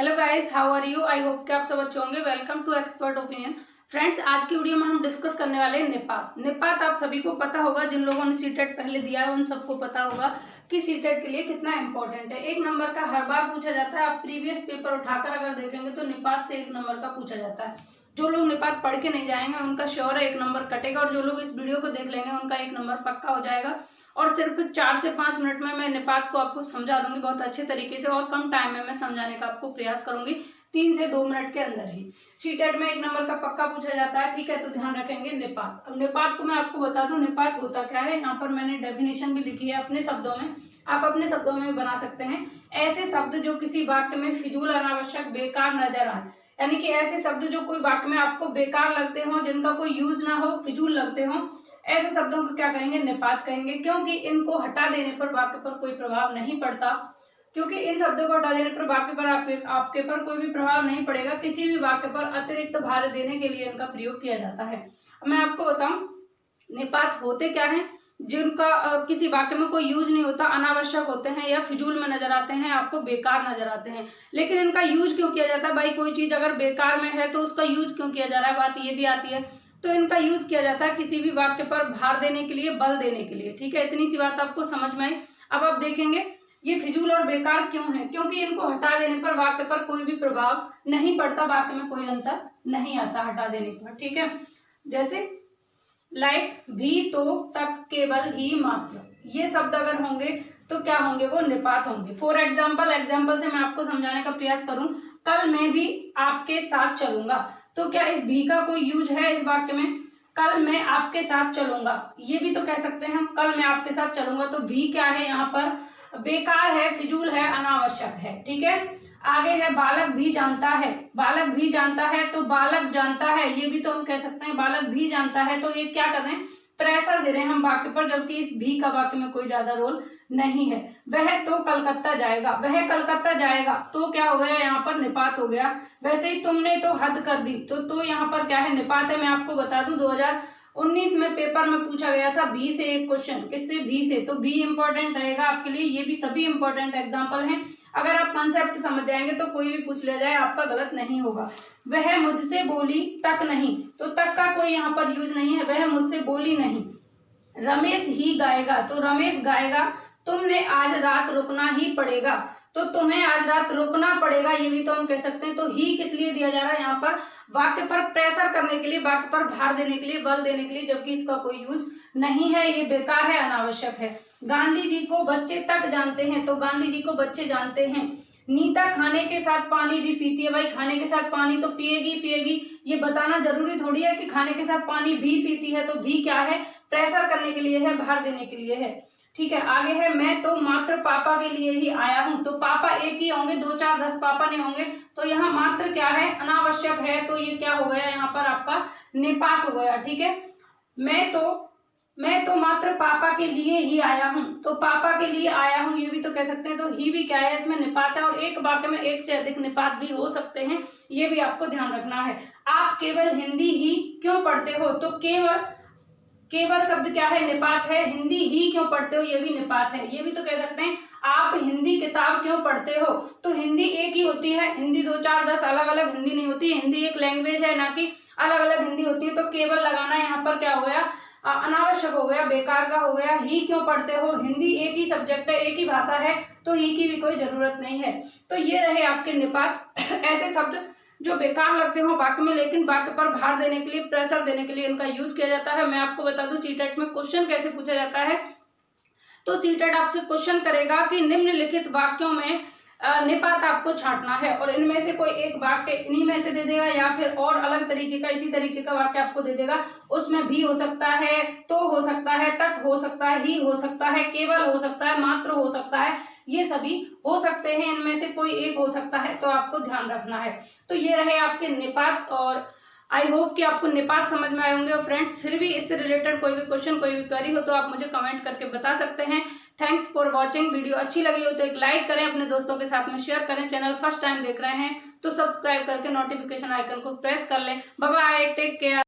Hello guys, how are you. I hope कि आप सब अच्छे होंगे। Welcome to Expert Opinion. Friends, आज की वीडियो में हम डिस्कस करने वाले हैं निपात। निपात आप सभी को पता होगा, जिन लोगों ने सीटेट पहले दिया है उन सबको पता होगा कि सीटेट के लिए कितना इंपॉर्टेंट है। 1 नंबर का हर बार पूछा जाता है। आप प्रीवियस पेपर उठाकर अगर देखेंगे तो निपात से 1 नंबर का पूछा जाता है। जो लोग निपात पढ़ के नहीं जाएंगे उनका श्योर है 1 नंबर कटेगा, और जो लोग इस वीडियो को देख लेंगे उनका 1 नंबर पक्का हो जाएगा। और सिर्फ 4 से 5 मिनट में मैं निपात को आपको समझा दूंगी बहुत अच्छे तरीके से, और कम टाइम में मैं समझाने का आपको प्रयास करूंगी, 3 से 2 मिनट के अंदर ही। सीटेट में 1 नंबर का पक्का पूछा जाता है, ठीक है। तो ध्यान रखेंगे निपात। अब निपात को मैं आपको बता दूं निपात होता क्या है। यहाँ पर मैंने डेफिनेशन भी लिखी है अपने शब्दों में, आप अपने शब्दों में बना सकते हैं। ऐसे शब्द जो किसी वाक्य में फिजूल, अनावश्यक, बेकार नजर आए, यानी कि ऐसे शब्द जो कोई वाक्य में आपको बेकार लगते हो, जिनका कोई यूज ना हो, फिजूल लगते हो, ऐसे शब्दों को क्या कहेंगे, निपात कहेंगे। क्योंकि इनको हटा देने पर वाक्य पर कोई प्रभाव नहीं पड़ता, क्योंकि इन शब्दों को हटा देने पर वाक्य पर आपके पर कोई भी प्रभाव नहीं पड़ेगा। किसी भी वाक्य पर अतिरिक्त भार देने के लिए इनका प्रयोग किया जाता है। अब मैं आपको बताऊं निपात होते क्या हैं। जिनका किसी वाक्य में कोई यूज नहीं होता, अनावश्यक होते हैं या फिजूल में नजर आते हैं, आपको बेकार नजर आते हैं। लेकिन इनका यूज क्यों किया जाता है भाई, कोई चीज अगर बेकार में है तो उसका यूज क्यों किया जा रहा है, बात ये भी आती है। तो इनका यूज किया जाता है किसी भी वाक्य पर भार देने के लिए, बल देने के लिए, ठीक है। इतनी सी बात आपको समझ में आई। अब आप देखेंगे ये फिजूल और बेकार क्यों है, क्योंकि इनको हटा देने पर वाक्य पर कोई भी प्रभाव नहीं पड़ता, वाक्य में कोई अंतर नहीं आता हटा देने पर, ठीक है। जैसे लाइक, भी, तो, तक, केवल, ही, मात्र, ये शब्द अगर होंगे तो क्या होंगे, वो निपात होंगे। फॉर एग्जाम्पल से मैं आपको समझाने का प्रयास करूं, कल मैं भी आपके साथ चलूंगा, तो क्या इस भी का कोई यूज है इस वाक्य में। कल मैं आपके साथ चलूंगा, ये भी तो कह सकते हैं हम, कल मैं आपके साथ चलूंगा। तो भी क्या है, यहाँ पर बेकार है, फिजूल है, अनावश्यक है, ठीक है। आगे है बालक भी जानता है, बालक भी जानता है, तो बालक जानता है, ये भी तो हम कह सकते हैं बालक भी जानता है। तो ये क्या कर रहे हैं, प्रेशर दे रहे हैं हम वाक्य पर, जबकि इस भी का वाक्य में कोई ज्यादा रोल नहीं है। वह तो कलकत्ता जाएगा, वह कलकत्ता जाएगा, तो क्या हो गया, यहाँ पर निपात हो गया। वैसे ही तुमने तो हद कर दी, तो यहाँ पर क्या है, निपात है। मैं आपको बता दूं 2019 में पेपर में पूछा गया था भी से एक क्वेश्चन, किससे, भी से। तो भी इंपॉर्टेंट रहेगा आपके लिए, ये भी सभी इंपॉर्टेंट एग्जाम्पल हैं। अगर आप कंसेप्ट समझ जाएंगे तो कोई भी पूछ लिया जाए आपका गलत नहीं होगा। वह मुझसे बोली तक नहीं, तो तक का कोई यहाँ पर यूज नहीं है, वह मुझसे बोली नहीं। रमेश ही गाएगा, तो रमेश गाएगा। तुमने आज रात रुकना ही पड़ेगा, तो तुम्हें आज रात रुकना पड़ेगा, ये भी तो हम कह सकते हैं। तो ही किस लिए दिया जा रहा है, यहाँ पर वाक्य पर प्रेशर करने के लिए, वाक्य पर भार देने के लिए, बल देने के लिए, जबकि इसका कोई यूज नहीं है, ये बेकार है, अनावश्यक है। गांधी जी को बच्चे तक जानते हैं, तो गांधी जी को बच्चे जानते हैं। नीता खाने के साथ पानी भी पीती है, भाई खाने के साथ पानी तो पिएगी, ये बताना जरूरी थोड़ी है कि खाने के साथ पानी भी पीती है। तो भी क्या है, प्रेशर करने के लिए है, भार देने के लिए है, ठीक है। आगे है मैं तो मात्र पापा के लिए ही आया हूं, तो पापा एक ही होंगे, 2 4 10 पापा नहीं होंगे। तो यहाँ मात्र क्या है, अनावश्यक है, तो ये क्या हो गया, यहाँ पर आपका निपात हो गया, ठीक है। मैं तो मात्र पापा के लिए ही आया हूं, तो पापा के लिए आया हूं, ये भी तो कह सकते हैं। तो ही भी क्या है, इसमें निपात है, और एक वाक्य में एक से अधिक निपात भी हो सकते हैं, ये भी आपको ध्यान रखना है। आप केवल हिंदी ही क्यों पढ़ते हो, तो केवल शब्द क्या है, निपात है। हिंदी ही क्यों पढ़ते हो, ये भी निपात है, ये भी तो कह सकते हैं। आप हिंदी किताब क्यों पढ़ते हो, तो हिंदी एक ही होती है, हिंदी 2 4 10 अलग अलग हिंदी नहीं होती है। हिंदी एक लैंग्वेज है, ना कि अलग अलग हिंदी होती है। तो केवल लगाना यहाँ पर क्या हो गया, अनावश्यक हो गया, बेकार का हो गया। ही क्यों पढ़ते हो, हिंदी एक ही सब्जेक्ट है, एक ही भाषा है, तो ही की भी कोई जरूरत नहीं है। तो ये रहे आपके निपात। ऐसे शब्द जो बेकार लगते हो वाक्य में, लेकिन वाक्य पर भार देने के लिए, प्रेशर देने के लिए इनका यूज किया जाता है। मैं आपको बता दूं सीटेट में क्वेश्चन कैसे पूछा जाता है। तो सीटेट आपसे क्वेश्चन करेगा कि निम्नलिखित वाक्यों में निपात आपको छांटना है, और इनमें से कोई एक वाक्य इन्हीं में से दे देगा, या फिर और अलग तरीके का, इसी तरीके का वाक्य आपको दे देगा। उसमें भी हो सकता है, तो हो सकता है, तक हो सकता है, ही हो सकता है, केवल हो सकता है, मात्र हो सकता है, ये सभी हो सकते हैं, इनमें से कोई एक हो सकता है। तो आपको ध्यान रखना है। तो ये रहे आपके निपात, और आई होप कि आपको निपात समझ में आए होंगे। और फ्रेंड्स, फिर भी इससे रिलेटेड कोई भी क्वेश्चन, कोई भी क्वेरी हो तो आप मुझे कमेंट करके बता सकते हैं। Thanks for watching. वीडियो अच्छी लगी हो तो एक लाइक करें, अपने दोस्तों के साथ में शेयर करें। चैनल फर्स्ट टाइम देख रहे हैं तो सब्सक्राइब करके नोटिफिकेशन आइकन को प्रेस कर लें। Bye bye, take care.